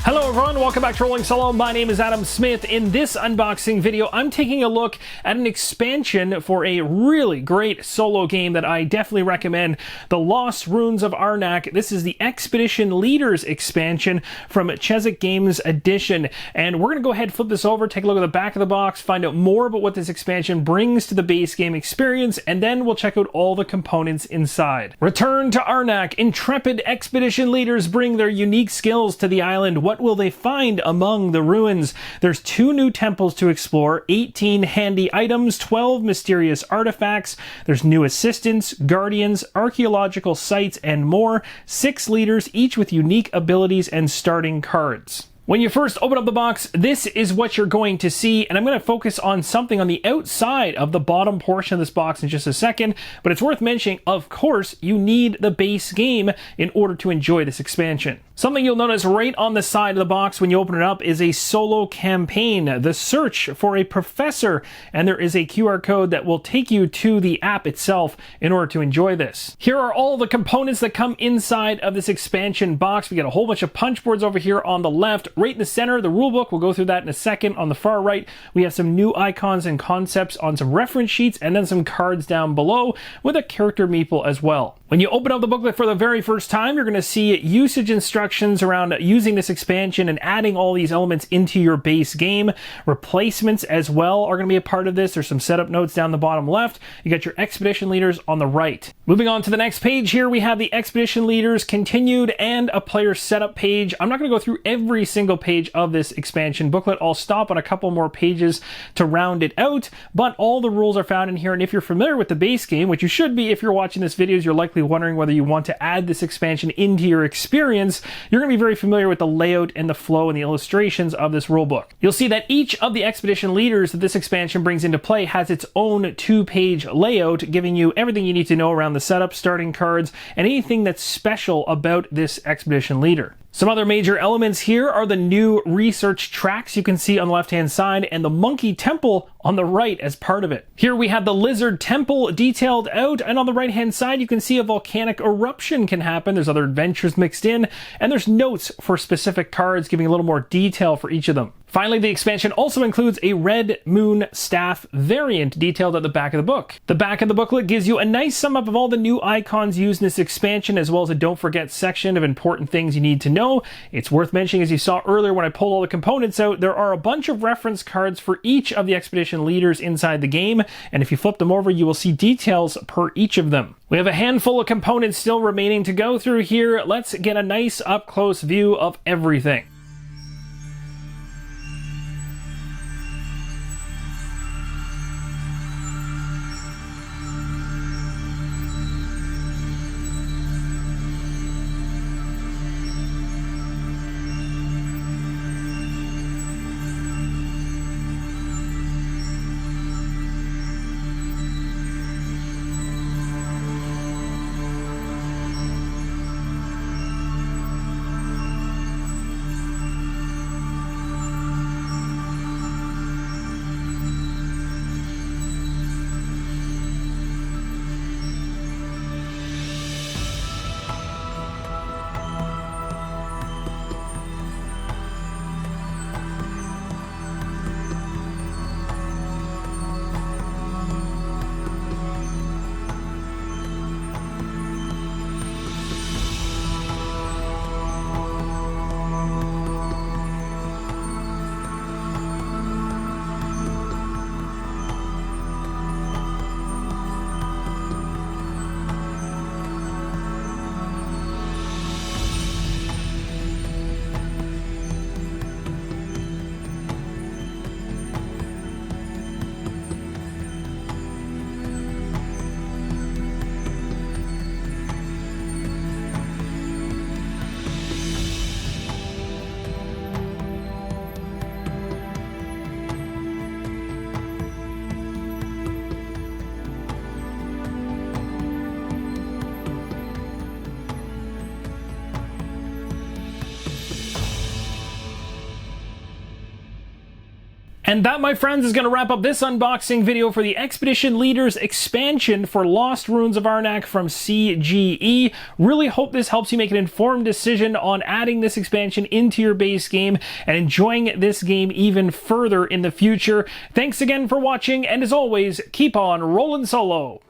Hello everyone, welcome back to Rolling Solo. My name is Adam Smith. In this unboxing video, I'm taking a look at an expansion for a really great solo game that I definitely recommend, the Lost Ruins of Arnak. This is the Expedition Leaders expansion from Chezik Games Edition. And we're going to go ahead and flip this over, take a look at the back of the box, find out more about what this expansion brings to the base game experience, and then we'll check out all the components inside. Return to Arnak. Intrepid expedition leaders bring their unique skills to the island. What will they find among the ruins? There's 2 new temples to explore, 18 handy items, 12 mysterious artifacts. There's new assistants, guardians, archaeological sites, and more. 6 leaders, each with unique abilities and starting cards. When you first open up the box, this is what you're going to see, and I'm going to focus on something on the outside of the bottom portion of this box in just a second, but it's worth mentioning, of course, you need the base game in order to enjoy this expansion. Something you'll notice right on the side of the box when you open it up is a solo campaign, the search for a professor, and there is a QR code that will take you to the app itself in order to enjoy this. Here are all the components that come inside of this expansion box. We got a whole bunch of punch boards over here on the left. Right in the center, the rulebook, we'll go through that in a second. On the far right, we have some new icons and concepts on some reference sheets, and then some cards down below with a character meeple as well. When you open up the booklet for the very first time, you're going to see usage instructions around using this expansion and adding all these elements into your base game. Replacements as well are going to be a part of this. There's some setup notes down the bottom left. You got your expedition leaders on the right. Moving on to the next page here, we have the expedition leaders continued and a player setup page. I'm not going to go through every single page of this expansion booklet. I'll stop on a couple more pages to round it out, but all the rules are found in here. And if you're familiar with the base game, which you should be if you're watching this video, you're likely wondering whether you want to add this expansion into your experience, you're going to be very familiar with the layout and the flow and the illustrations of this rulebook. You'll see that each of the expedition leaders that this expansion brings into play has its own 2-page layout, giving you everything you need to know around the setup, starting cards, and anything that's special about this expedition leader. Some other major elements here are the new research tracks you can see on the left-hand side and the monkey temple on the right as part of it. Here we have the lizard temple detailed out, and on the right-hand side you can see a volcanic eruption can happen. There's other adventures mixed in, and there's notes for specific cards giving a little more detail for each of them. Finally, the expansion also includes a red moon staff variant detailed at the back of the book. The back of the booklet gives you a nice sum up of all the new icons used in this expansion, as well as a don't forget section of important things you need to know. It's worth mentioning, as you saw earlier when I pulled all the components out, there are a bunch of reference cards for each of the expedition leaders inside the game, and if you flip them over, you will see details per each of them. We have a handful of components still remaining to go through here. Let's get a nice up-close view of everything. And that, my friends, is going to wrap up this unboxing video for the Expedition Leaders expansion for Lost Ruins of Arnak from CGE. Really hope this helps you make an informed decision on adding this expansion into your base game and enjoying this game even further in the future. Thanks again for watching, and as always, keep on rolling solo.